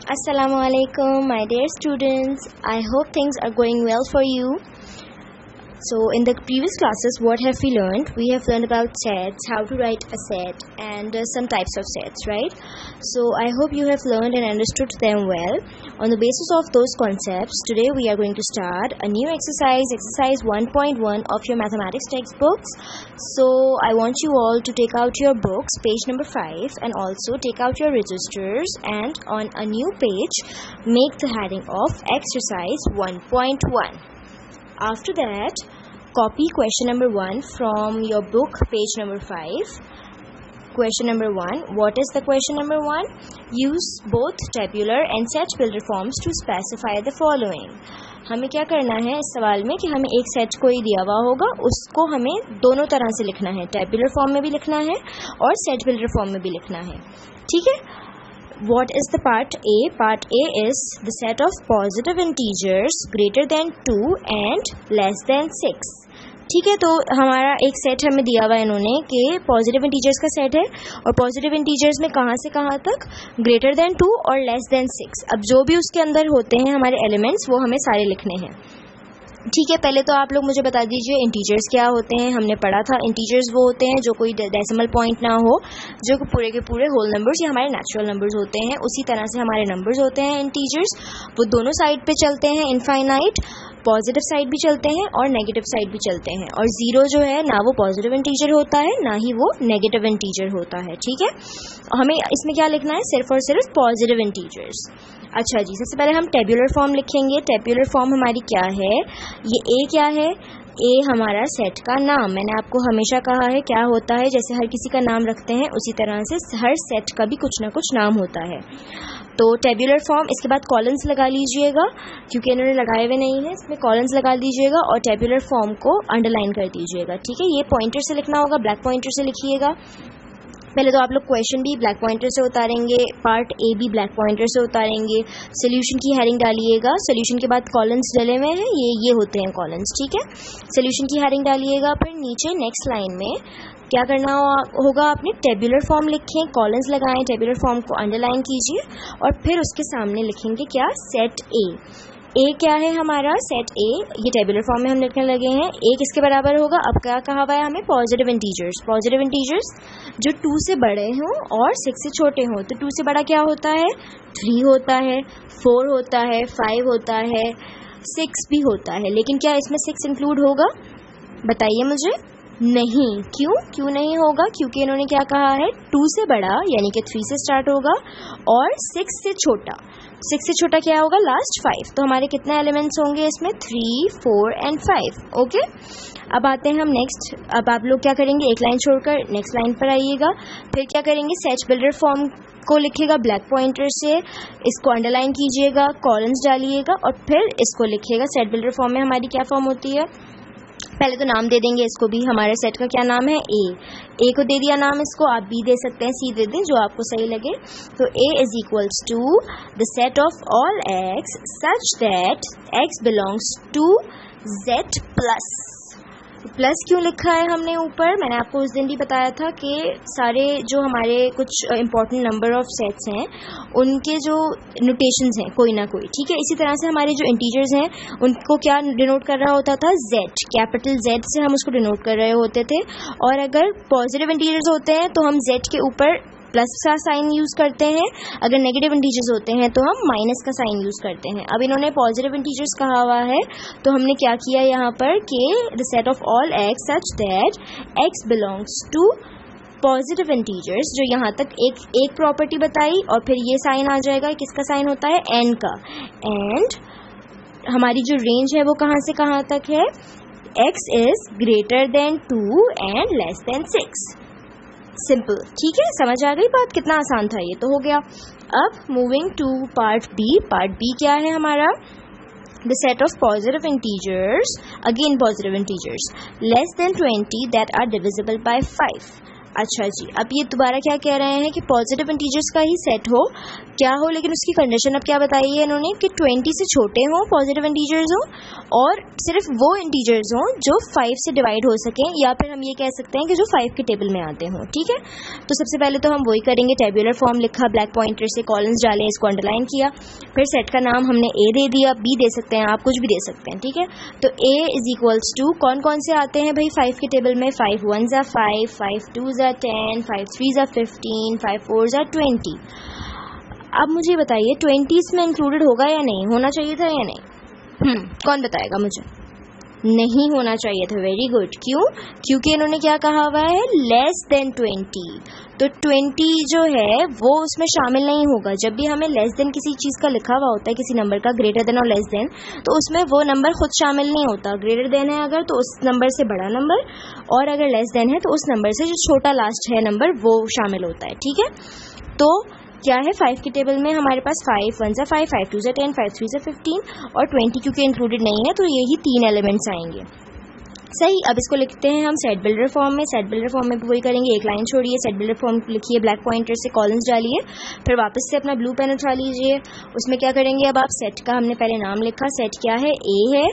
Assalamualaikum, my dear students. I hope things are going well for you. So in the previous classes, what have we learned? We have learned about sets, how to write a set, and some types of sets, right? So I hope you have learned and understood them well. On the basis of those concepts, today we are going to start a new exercise 1.1 of your mathematics textbooks. So I want you all to take out your books, page number 5, and also take out your registers, and on a new page, make the heading of exercise 1.1. After that, copy question number 1 from your book, page number 5. Question number 1. What is the question number 1? Use both tabular and set builder forms to specify the following. हमें क्या करना है इस सवाल में कि हमें एक सेट कोई दिया हुआ होगा, उसको हमें दोनों तरह से लिखना है, टेबुलर फॉर्म में भी लिखना है और सेट बिल्डर फॉर्म में भी लिखना है. ठीक है. What is the part A? Part A is the set of positive integers greater than 2 and less than 6. ठीक है, तो हमारा एक सेट हमें दिया हुआ है इन्होंने कि पॉजिटिव इंटीजर्स का सेट है और पॉजिटिव इंटीजर्स में कहाँ से कहाँ तक, ग्रेटर देन 2 और लेस देन 6. अब जो भी उसके अंदर होते हैं हमारे एलिमेंट्स वो हमें सारे लिखने हैं. ठीक है, पहले तो आप लोग मुझे बता दीजिए इंटीजर्स क्या होते हैं. हमने पढ़ा था इंटीजर्स वो होते हैं जो कोई डेसिमल पॉइंट ना हो, जो पूरे के पूरे होल नंबर्स या हमारे नेचुरल नंबर्स होते हैं. उसी तरह से हमारे नंबर्स होते हैं इंटीजर्स, वो दोनों साइड पे चलते हैं, इनफाइनाइट, पॉजिटिव साइड भी चलते हैं और नेगेटिव साइड भी चलते हैं. और जीरो जो है ना वो पॉजिटिव इंटीजर होता है ना ही वो नेगेटिव इंटीजर होता है. ठीक है, हमें इसमें क्या लिखना है, सिर्फ और सिर्फ पॉजिटिव इंटीजर्स. अच्छा जी, सबसे पहले हम टेबुलर फॉर्म लिखेंगे. टेबुलर फॉर्म हमारी क्या है, ये ए क्या है, ए हमारा सेट का नाम. मैंने आपको हमेशा कहा है क्या होता है, जैसे हर किसी का नाम रखते हैं उसी तरह से हर सेट का भी कुछ ना कुछ नाम होता है. तो टेबुलर फॉर्म, इसके बाद कॉलम्स लगा लीजिएगा क्योंकि इन्होंने लगाए हुए नहीं है, इसमें कॉलम्स लगा दीजिएगा और टेबुलर फॉर्म को अंडरलाइन कर दीजिएगा. ठीक है, ये पॉइंटर से लिखना होगा, ब्लैक पॉइंटर से लिखिएगा. पहले तो आप लोग क्वेश्चन भी ब्लैक पॉइंटर से उतारेंगे, पार्ट ए भी ब्लैक पॉइंटर से उतारेंगे. सोल्यूशन की हेडिंग डालिएगा, सोल्यूशन के बाद कॉलम्स डले हुए हैं, ये होते हैं कॉलम्स. ठीक है, सोल्यूशन की हेडिंग डालिएगा. फिर नीचे नेक्स्ट लाइन में क्या करना होगा, आपने टेबुलर फॉर्म लिखें, कॉलम्स लगाएं, टेबुलर फॉर्म को अंडरलाइन कीजिए और फिर उसके सामने लिखेंगे क्या, सेट ए. ए क्या है हमारा, सेट ए, ये टेबुलर फॉर्म में हम लिखने लगे हैं. ए किसके बराबर होगा, अब क्या कहा हुआ है हमें, पॉजिटिव इंटीजर्स. पॉजिटिव इंटीजर्स जो 2 से बड़े हों और 6 से छोटे हों. तो 2 से बड़ा क्या होता है, 3 होता है, 4 होता है, 5 होता है, 6 भी होता है. लेकिन क्या इसमें 6 इंक्लूड होगा, बताइए मुझे. नहीं. क्यों नहीं होगा, क्योंकि इन्होंने क्या कहा है, 2 से बड़ा यानी कि 3 से स्टार्ट होगा और 6 से छोटा. 6 से छोटा क्या होगा, लास्ट 5. तो हमारे कितने एलिमेंट्स होंगे इसमें, 3, 4 एंड 5. ओके, अब आते हैं हम नेक्स्ट. अब आप लोग क्या करेंगे, एक लाइन छोड़कर नेक्स्ट लाइन पर आइएगा. फिर क्या करेंगे, सेट बिल्डर फॉर्म को लिखिएगा ब्लैक पॉइंटर से, इसको अंडरलाइन कीजिएगा, कॉलम्स डालिएगा और फिर इसको लिखिएगा. सेट बिल्डर फॉर्म में हमारी क्या फॉर्म होती है, पहले तो नाम दे देंगे इसको भी, हमारे सेट का क्या नाम है, ए को दे दिया नाम, इसको आप बी दे सकते हैं, सी दे दें, जो आपको सही लगे. तो A is equals to the set of all x such that x belongs to Z plus. Plus क्यों लिखा है हमने ऊपर, मैंने आपको उस दिन भी बताया था कि सारे जो हमारे कुछ इंपॉर्टेंट नंबर ऑफ सेट्स हैं उनके जो नोटेशंस हैं कोई ना कोई. ठीक है, इसी तरह से हमारे जो इंटीजर्स हैं उनको क्या डिनोट कर रहा होता था, जेड, कैपिटल जेड से हम उसको डिनोट कर रहे होते थे. और अगर पॉजिटिव इंटीजर्स होते हैं तो हम जेड के ऊपर प्लस का साइन यूज़ करते हैं, अगर नेगेटिव इंटीजर्स होते हैं तो हम माइनस का साइन यूज़ करते हैं. अब इन्होंने पॉजिटिव इंटीजर्स कहा हुआ है तो हमने क्या किया यहाँ पर कि the set of all x such that x belongs to positive integers, जो यहाँ तक एक प्रॉपर्टी बताई और फिर ये साइन आ जाएगा, किसका साइन होता है, एन का. एंड हमारी जो रेंज है वो कहाँ से कहाँ तक है, x is greater then 2 and less then 6. Simple. ठीक है, समझ आ गई बात, कितना आसान था ये तो हो गया. अब moving to part B. Part B क्या है हमारा, the set of positive integers, again positive integers, less than 20 that are divisible by 5. अच्छा जी, अब ये दोबारा क्या कह रहे हैं कि पॉजिटिव इंटीजर्स का ही सेट हो, क्या हो, लेकिन उसकी कंडीशन अब क्या बताई है इन्होंने कि 20 से छोटे हों पॉजिटिव इंटीजर्स हों, और सिर्फ वो इंटीजर्स हों जो 5 से डिवाइड हो सकें, या फिर हम ये कह सकते हैं कि जो 5 के टेबल में आते हों। ठीक है, तो सबसे पहले तो हम वही करेंगे, टेबुलर फॉर्म लिखा, ब्लैक पॉइंटर से कॉलम्स डाले, इसको अंडरलाइन किया, फिर सेट का नाम हमने ए दे दिया, बी दे सकते हैं आप, कुछ भी दे सकते हैं। ठीक है, तो ए इज इक्वल्स टू कौन कौन से आते हैं भाई 5 के टेबल में, 5 1s are 5, 5 2s are 10, 5 3s are 15, 5 4s are 20। अब मुझे बताइए 20 इसमें इंक्लूडेड होगा या नहीं, होना चाहिए था या नहीं? कौन बताएगा मुझे? नहीं होना चाहिए था। Very good. क्यों? क्योंकि इन्होंने क्या कहा हुआ है, लेस देन 20। तो 20 जो है वो उसमें शामिल नहीं होगा। जब भी हमें लेस देन किसी चीज़ का लिखा हुआ होता है, किसी नंबर का, ग्रेटर देन और लेस देन, तो उसमें वो नंबर खुद शामिल नहीं होता। ग्रेटर देन है अगर तो उस नंबर से बड़ा नंबर, और अगर लेस देन है तो उस नंबर से जो छोटा लास्ट है नंबर वो शामिल होता है। ठीक है, तो क्या है 5 के टेबल में हमारे पास 5 1s are 5, 5 2s are 10, 5 3s are 15 और 20 क्योंकि इंक्लूडेड नहीं है तो यही 3 एलिमेंट्स आएंगे। सही, अब इसको लिखते हैं हम सेट बिल्डर फॉर्म में। सेट बिल्डर फॉर्म में भी वही करेंगे, एक लाइन छोड़िए, सेट बिल्डर फॉर्म लिखिए, ब्लैक पॉइंटर से कॉलम्स डालिए, फिर वापस से अपना ब्लू पेन उठा लीजिए। उसमें क्या करेंगे, अब आप सेट का हमने पहले नाम लिखा, सेट क्या है, ए है,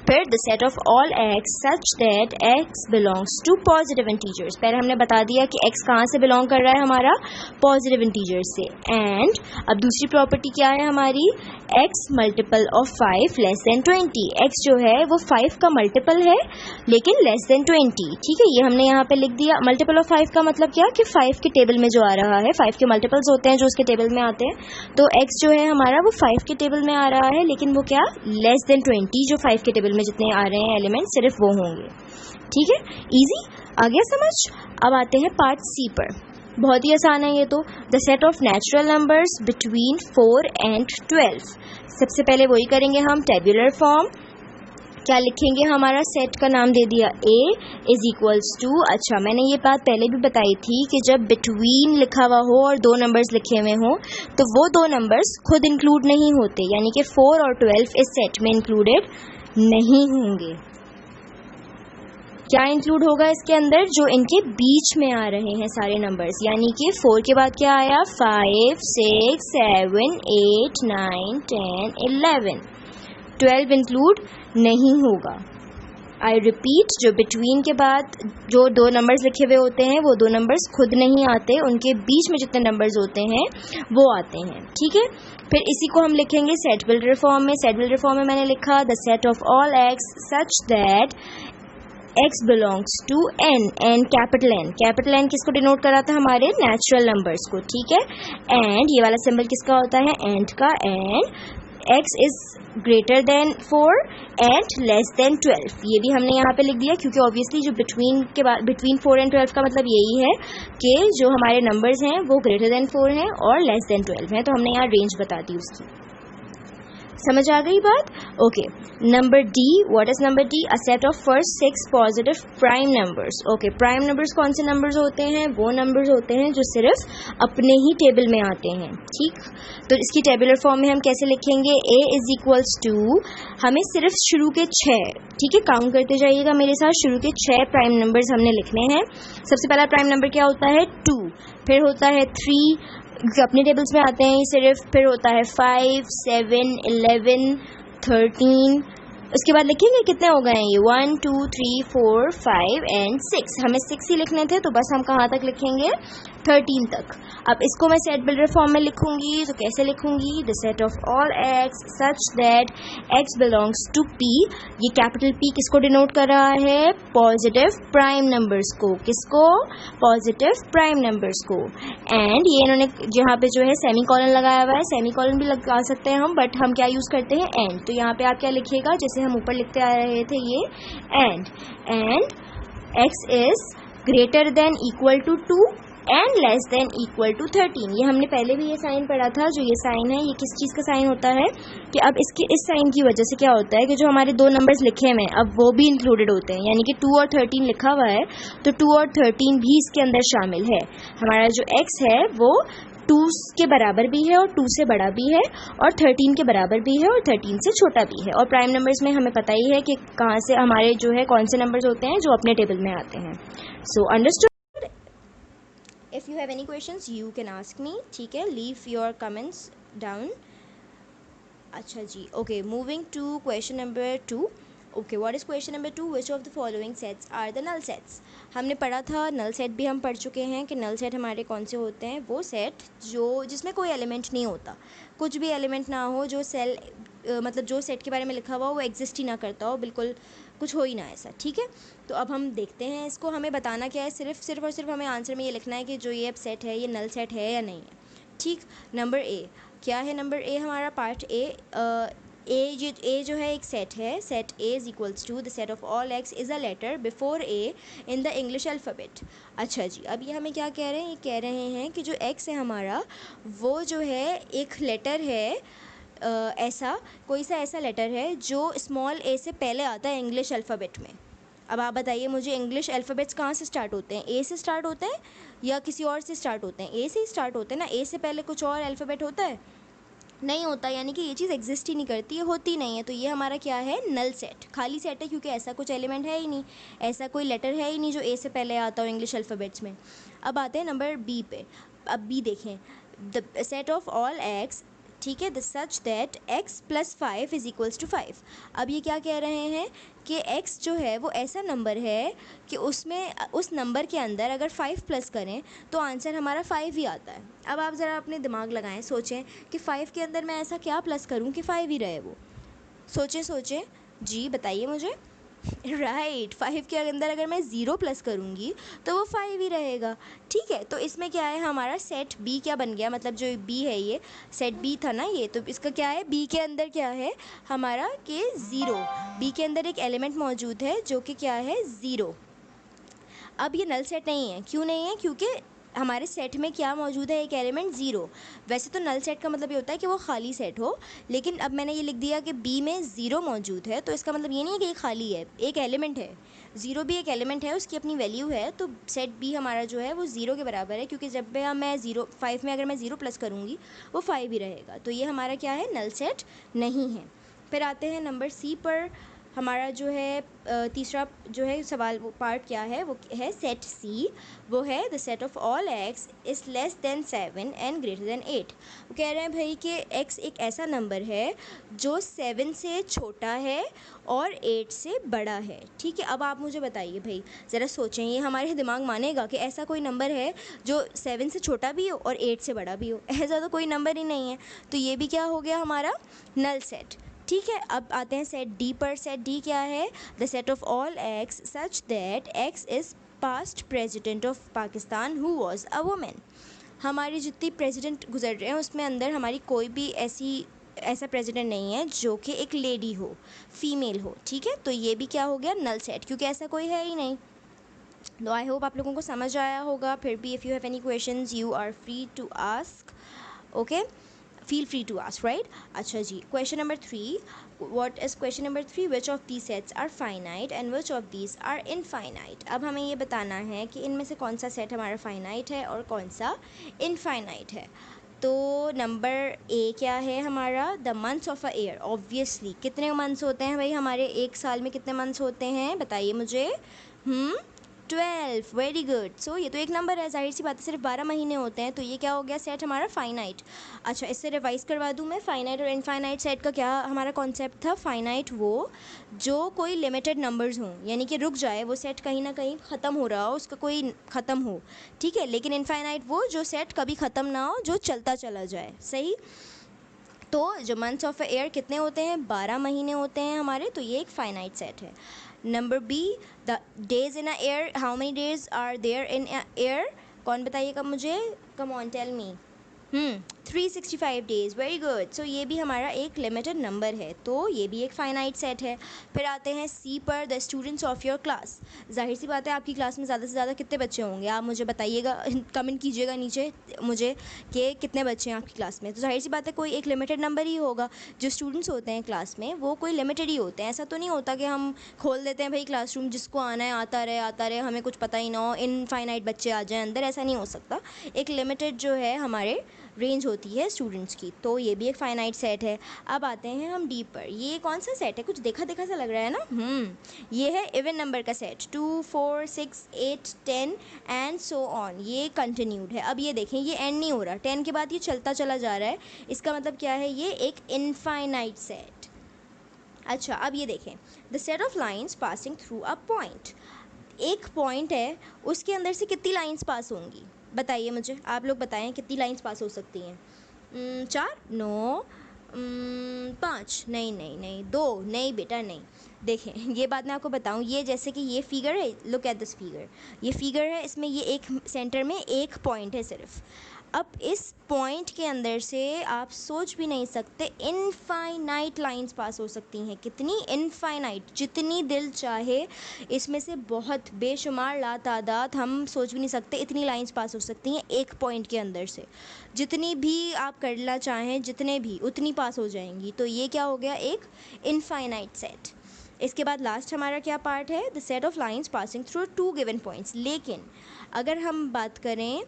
फिर the set of all x such that x belongs to positive integers. पहले हमने बता दिया कि एक्स कहाँ से बिलोंग कर रहा है, हमारा पॉजिटिव इंटीजर्स से। एंड अब दूसरी प्रॉपर्टी क्या है हमारी, x multiple of 5 less than 20। X जो है वो 5 का मल्टीपल है लेकिन लेस देन 20। ठीक है, ये हमने यहाँ पे लिख दिया। मल्टीपल ऑफ 5 का मतलब क्या कि 5 के टेबल में जो आ रहा है, 5 के मल्टीपल्स होते हैं जो उसके टेबल में आते हैं, तो एक्स जो है हमारा वो 5 के टेबल में आ रहा है, लेकिन वो क्या, लेस देन 20। जो 5 के टेबल में जितने आ रहे हैं एलिमेंट सिर्फ वो होंगे। ठीक है, इजी, आ गया समझ। अब आते हैं पार्ट सी पर, बहुत ही आसान है ये तो। The set of natural numbers between 4 and 12। सबसे पहले वही करेंगे हम, टेबुलर फॉर्म। क्या लिखेंगे, हमारा सेट का नाम दे दिया ए इज इक्वल्स टू, अच्छा मैंने ये बात पहले भी बताई थी कि जब बिटवीन लिखा हुआ हो और दो नंबर्स लिखे हुए हों तो वो दो नंबर्स खुद इंक्लूड नहीं होते, यानी कि 4 और 12 इस सेट में इंक्लूडेड नहीं होंगे। क्या इंक्लूड होगा इसके अंदर, जो इनके बीच में आ रहे हैं सारे नंबर्स, यानी कि 4 के बाद क्या आया, 5 6 7 8 9 10 11। 12 इंक्लूड नहीं होगा। आई रिपीट, जो बिटवीन के बाद जो दो नंबर्स लिखे हुए होते हैं वो दो नंबर्स खुद नहीं आते, उनके बीच में जितने नंबर्स होते हैं वो आते हैं। ठीक है, फिर इसी को हम लिखेंगे सेट बिल्डर फॉर्म में। सेट बिल्डर फॉर्म में मैंने लिखा the set of all x such that x belongs to n, N capital N। Capital N किसको डिनोट करा था, हमारे नेचुरल नंबर्स को। ठीक है, एंड ये वाला सिंबल किसका होता है, एंड का। And x is greater then 4 and less then 12। ये भी हमने यहाँ पे लिख दिया क्योंकि ऑब्वियसली जो बिटवीन के बाद, बिटवीन 4 and 12 का मतलब यही है कि जो हमारे नंबर्स हैं वो ग्रेटर देन 4 हैं और लेस देन 12 हैं, तो हमने यहाँ रेंज बता दी उसकी। समझ आ गई बात? Okay, number D, what is number D, a set of first 6 positive prime numbers. Okay, prime numbers कौन से नंबर्स होते हैं, वो नंबर्स होते हैं जो सिर्फ अपने ही टेबल में आते हैं। ठीक, तो इसकी टेबुलर फॉर्म में हम कैसे लिखेंगे, ए इज इक्वल्स टू, हमें सिर्फ शुरू के 6, ठीक है, काउंट करते जाइएगा मेरे साथ, शुरू के 6 प्राइम नंबर्स हमने लिखने हैं। सबसे पहला प्राइम नंबर क्या होता है, 2, फिर होता है 3, अपने टेबल्स में आते हैं सिर्फ, फिर होता है 5 7 11 13। उसके बाद लिखेंगे कितने हो गए ये, 1 2 3 4 5 एंड 6। हमें 6 ही लिखने थे तो बस हम कहाँ तक लिखेंगे, 13 तक। अब इसको मैं सेट बिल्डर फॉर्म में लिखूंगी, तो कैसे लिखूंगी, the set of all x such that x belongs to P. ये कैपिटल पी किसको डिनोट कर रहा है, पॉजिटिव प्राइम नंबर्स को। किसको, पॉजिटिव प्राइम नंबर्स को। एंड ये इन्होंने यहाँ पे जो है सेमी कॉलन लगाया हुआ है, सेमी कॉलन भी लगा सकते हैं हम, बट हम क्या यूज करते हैं, एंड। तो यहाँ पे आप क्या लिखिएगा, जैसे हम ऊपर लिखते आ रहे थे ये and x is greater than equal to 2 and less than equal to 13। ये हमने पहले भी ये साइन पढ़ा था। जो ये साइन है ये किस चीज़ का साइन होता है कि अब इसके इस साइन की वजह से क्या होता है कि जो हमारे दो नंबर्स लिखे हुए हैं अब वो भी इंक्लूडेड होते हैं, यानी कि 2 और 13 लिखा हुआ है तो 2 और 13 भी इसके अंदर शामिल है। हमारा जो x है वो 2 के बराबर भी है और 2 से बड़ा भी है, और 13 के बराबर भी है और 13 से छोटा भी है। और प्राइम नंबर्स में हमें पता ही है कि कहाँ से हमारे जो है कौन से नंबर्स होते हैं जो अपने टेबल में आते हैं। So understood. you have any questions you can ask me. ठीक है, leave your comments down. अच्छा जी, okay, moving to question number 2. Okay, what is question number 2? Which of the following sets are the null sets? हमने पढ़ा था, null set भी हम पढ़ चुके हैं कि नल सेट हमारे कौन से होते हैं. वो सेट जिसमें कोई एलिमेंट नहीं होता, कुछ भी एलिमेंट ना हो, जो सेल मतलब जो सेट के बारे में लिखा हुआ हो वो एग्जिस्ट ही ना करता हो, बिल्कुल कुछ हो ही ना ऐसा. ठीक है, तो अब हम देखते हैं इसको. हमें बताना क्या है, सिर्फ और सिर्फ हमें आंसर में ये लिखना है कि जो ये अब सेट है ये नल सेट है या नहीं है. ठीक, नंबर ए क्या है? नंबर ए हमारा पार्ट ए जो है एक सेट है. Set A is equals to the set of all x is a letter before A in the English alphabet. अच्छा जी, अब ये हमें क्या कह रहे हैं? ये कह रहे हैं कि जो एक्स है हमारा वो जो है एक लेटर है, ऐसा कोई सा ऐसा लेटर है जो स्मॉल ए से पहले आता है इंग्लिश अल्फ़ाबेट में. अब आप बताइए मुझे, इंग्लिश अल्फ़ाबेट्स कहाँ से स्टार्ट होते हैं? ए से स्टार्ट होते हैं या किसी और से स्टार्ट होते हैं? ए से ही स्टार्ट होते हैं ना. ए से पहले कुछ और अल्फ़ाबेट होता है? नहीं होता, यानी कि ये चीज़ एग्जिस्ट ही नहीं करती है, होती नहीं है. तो ये हमारा क्या है? नल सेट, खाली सेट है, क्योंकि ऐसा कुछ एलिमेंट है ही नहीं, ऐसा कोई लेटर है ही नहीं जो ए से पहले आता हो इंग्लिश अल्फ़ाबेट्स में. अब आते हैं नंबर बी पे. अब बी देखें, the set of all x, ठीक है, the such that x plus 5 is equals to 5. अब ये क्या कह रहे हैं कि x जो है वो ऐसा नंबर है कि उसमें उस नंबर के अंदर अगर 5 प्लस करें तो आंसर हमारा 5 ही आता है. अब आप ज़रा अपने दिमाग लगाएं, सोचें कि 5 के अंदर मैं ऐसा क्या प्लस करूं कि 5 ही रहे. वो सोचें जी, बताइए मुझे. राइट, 5 के अंदर अगर मैं 0 प्लस करूँगी तो वो 5 ही रहेगा. ठीक है, तो इसमें क्या है हमारा सेट बी क्या बन गया, मतलब जो बी है ये सेट बी था ना ये, तो इसका क्या है? बी के अंदर क्या है हमारा कि 0. बी के अंदर एक एलिमेंट मौजूद है जो कि क्या है? 0. अब ये नल सेट नहीं है. क्यों नहीं है? क्योंकि हमारे सेट में क्या मौजूद है? एक एलिमेंट 0. वैसे तो नल सेट का मतलब ये होता है कि वो खाली सेट हो, लेकिन अब मैंने ये लिख दिया कि बी में 0 मौजूद है, तो इसका मतलब ये नहीं है कि ये खाली है, एक एलिमेंट है. 0 भी एक एलिमेंट है, उसकी अपनी वैल्यू है. तो सेट बी हमारा जो है वो 0 के बराबर है, क्योंकि जब भी मैं 5 में अगर मैं 0 प्लस करूँगी वो 5 ही रहेगा. तो ये हमारा क्या है? नल सेट नहीं है. फिर आते हैं नंबर सी पर. हमारा जो है तीसरा जो है सवाल, वो पार्ट क्या है? वो है सेट सी. वो है the set of all x is less than 7 and greater than 8. वो कह रहे हैं भाई कि x एक ऐसा नंबर है जो 7 से छोटा है और 8 से बड़ा है. ठीक है, अब आप मुझे बताइए भाई, ज़रा सोचें, ये हमारे दिमाग मानेगा कि ऐसा कोई नंबर है जो 7 से छोटा भी हो और 8 से बड़ा भी हो? ऐसा तो कोई नंबर ही नहीं है. तो ये भी क्या हो गया हमारा? Null set. ठीक है, अब आते हैं सेट डी पर. सेट डी क्या है? The set of all x such that x is past president of Pakistan who was a women. हमारी जितनी प्रेसिडेंट गुजर रहे हैं उसमें अंदर हमारी कोई भी ऐसा प्रेसिडेंट नहीं है जो कि एक लेडी हो, फीमेल हो. ठीक है, तो ये भी क्या हो गया? नल सेट, क्योंकि ऐसा कोई है ही नहीं. तो आई होप आप लोगों को समझ आया होगा. फिर भी if you have any questions you are free to ask. Okay, feel free to ask, right? अच्छा जी, question number 3. What is question number 3? Which of these sets are finite and which of these are infinite? अब हमें ये बताना है कि इनमें से कौन सा सेट हमारा फाइनाइट है और कौन सा इनफाइनाइट है. तो नंबर ए क्या है हमारा? The months of a year. Obviously कितने मंथ्स होते हैं भाई हमारे एक साल में? कितने मंथ्स होते हैं बताइए मुझे. 12. Very good. सो ये तो एक नंबर है, जाहिर सी बात है, सिर्फ 12 महीने होते हैं. तो ये क्या हो गया? सेट हमारा फाइनाइट. अच्छा, इससे रिवाइज करवा दूँ मैं. फाइनाइट और इनफाइनाइट सेट का क्या हमारा कॉन्सेप्ट था? फाइनाइट वो जो कोई लिमिटेड नंबर्स हों, यानी कि रुक जाए वो सेट, कहीं ना कहीं ख़त्म हो रहा हो, उसका कोई ख़त्म हो. ठीक है, लेकिन इनफाइनाइट वो जो सेट कभी ख़त्म ना हो, जो चलता चला जाए. सही. तो जो मंथ्स ऑफ अ ईयर कितने होते हैं? 12 महीने होते हैं हमारे. तो ये एक फाइनाइट सेट है. Number B, the days in a year. How many days are there in a year? कौन बताइएगा मुझे? Come on tell me. 365 days. Very good. So ये भी हमारा एक लिमिटेड नंबर है, तो ये भी एक फाइनाइट सेट है. फिर आते हैं सी पर. The students of your class. जाहिर सी बात है आपकी क्लास में ज़्यादा से ज़्यादा कितने बच्चे होंगे? आप मुझे बताइएगा, कमेंट कीजिएगा नीचे मुझे कि कितने बच्चे हैं आपकी क्लास में. तो जाहिर सी बात है कोई एक लिमिटेड नंबर ही होगा. जो स्टूडेंट्स होते हैं क्लास में वो कोई लिमिटेड ही होते हैं. ऐसा तो नहीं होता कि हम खोल देते हैं भाई क्लासरूम, जिसको आना है आता रहे, हमें कुछ पता ही ना हो, इनफाइनाइट बच्चे आ जाएँ अंदर. ऐसा नहीं हो सकता. एक लिमिटेड जो है हमारे रेंज होती है स्टूडेंट्स की, तो ये भी एक फाइनाइट सेट है। अब आते हैं हम डी पर। ये कौन सा सेट है, कुछ देखा देखा सा लग रहा है ना। ये है इवन नंबर का सेट, 2 4 6 8 10 एंड सो ऑन, ये कंटिन्यूड है। अब ये देखें, ये एंड नहीं हो रहा, 10 के बाद ये चलता चला जा रहा है, इसका मतलब क्या है, ये एक इनफाइनाइट सेट। अच्छा, अब ये देखें, the set of lines passing through a point. एक पॉइंट है, उसके अंदर से कितनी लाइन्स पास होंगी, बताइए मुझे, आप लोग बताएं कितनी लाइन्स पास हो सकती हैं। 4, नो, 5, नहीं नहीं नहीं, 2, नहीं बेटा नहीं। देखें, ये बात मैं आपको बताऊं, ये जैसे कि ये फिगर है, लुक एट दिस फिगर, ये फिगर है, इसमें ये एक सेंटर में एक पॉइंट है सिर्फ। अब इस पॉइंट के अंदर से आप सोच भी नहीं सकते, इनफाइनाइट लाइंस पास हो सकती हैं। कितनी? इनफाइनाइट, जितनी दिल चाहे, इसमें से बहुत बेशुमार लातादाद, हम सोच भी नहीं सकते इतनी लाइंस पास हो सकती हैं एक पॉइंट के अंदर से। जितनी भी आप करना चाहें, जितने भी, उतनी पास हो जाएंगी। तो ये क्या हो गया, एक इनफाइनाइट सेट। इसके बाद लास्ट हमारा क्या पार्ट है, the set of lines passing through 2 given points. लेकिन अगर हम बात करें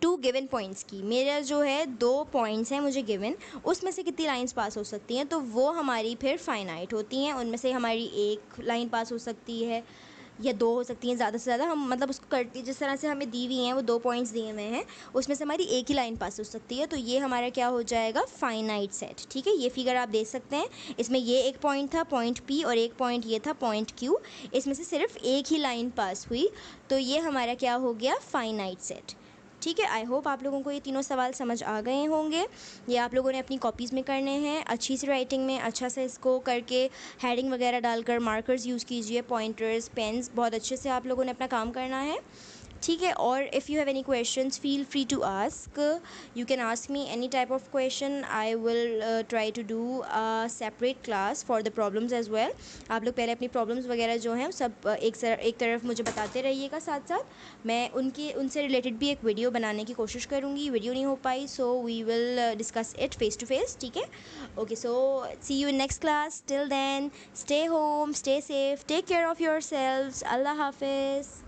2 गिवन पॉइंट्स की, मेरा जो है 2 पॉइंट्स हैं मुझे गिवन, उसमें से कितनी लाइंस पास हो सकती हैं, तो वो हमारी फिर फाइनाइट होती हैं। उनमें से हमारी एक लाइन पास हो सकती है या 2 हो सकती हैं, ज़्यादा से ज़्यादा। हम मतलब उसको करती, जिस तरह से हमें दी हुई हैं, वो 2 पॉइंट्स दिए हुए हैं, उसमें से हमारी एक ही लाइन पास हो सकती है। तो ये हमारा क्या हो जाएगा, फाइनाइट सेट। ठीक है, ये फिगर आप देख सकते हैं, इसमें ये एक पॉइंट था, पॉइंट पी, और एक पॉइंट ये था, पॉइंट क्यू। इसमें से सिर्फ एक ही लाइन पास हुई, तो ये हमारा क्या हो गया, फाइनाइट सेट। ठीक है, आई होप आप लोगों को ये तीनों सवाल समझ आ गए होंगे। ये आप लोगों ने अपनी कॉपीज़ में करने हैं, अच्छी सी राइटिंग में, अच्छा से इसको करके हेडिंग वगैरह डालकर, मार्कर्स यूज़ कीजिए, पॉइंटर्स, पेन्स, बहुत अच्छे से आप लोगों ने अपना काम करना है। ठीक है, और if you have any questions feel free to ask, you can ask me any type of question. I will try to do a separate class for the problems as well. आप लोग पहले अपनी प्रॉब्लम्स वगैरह जो हैं सब एक तरफ मुझे बताते रहिएगा, साथ साथ मैं उनसे रिलेटेड भी एक वीडियो बनाने की कोशिश करूँगी। वीडियो नहीं हो पाई, so we will discuss it face to face. ठीक है, okay, so see you in next class. Till then, stay home, stay safe, take care of yourselves. अल्लाह हाफिज़।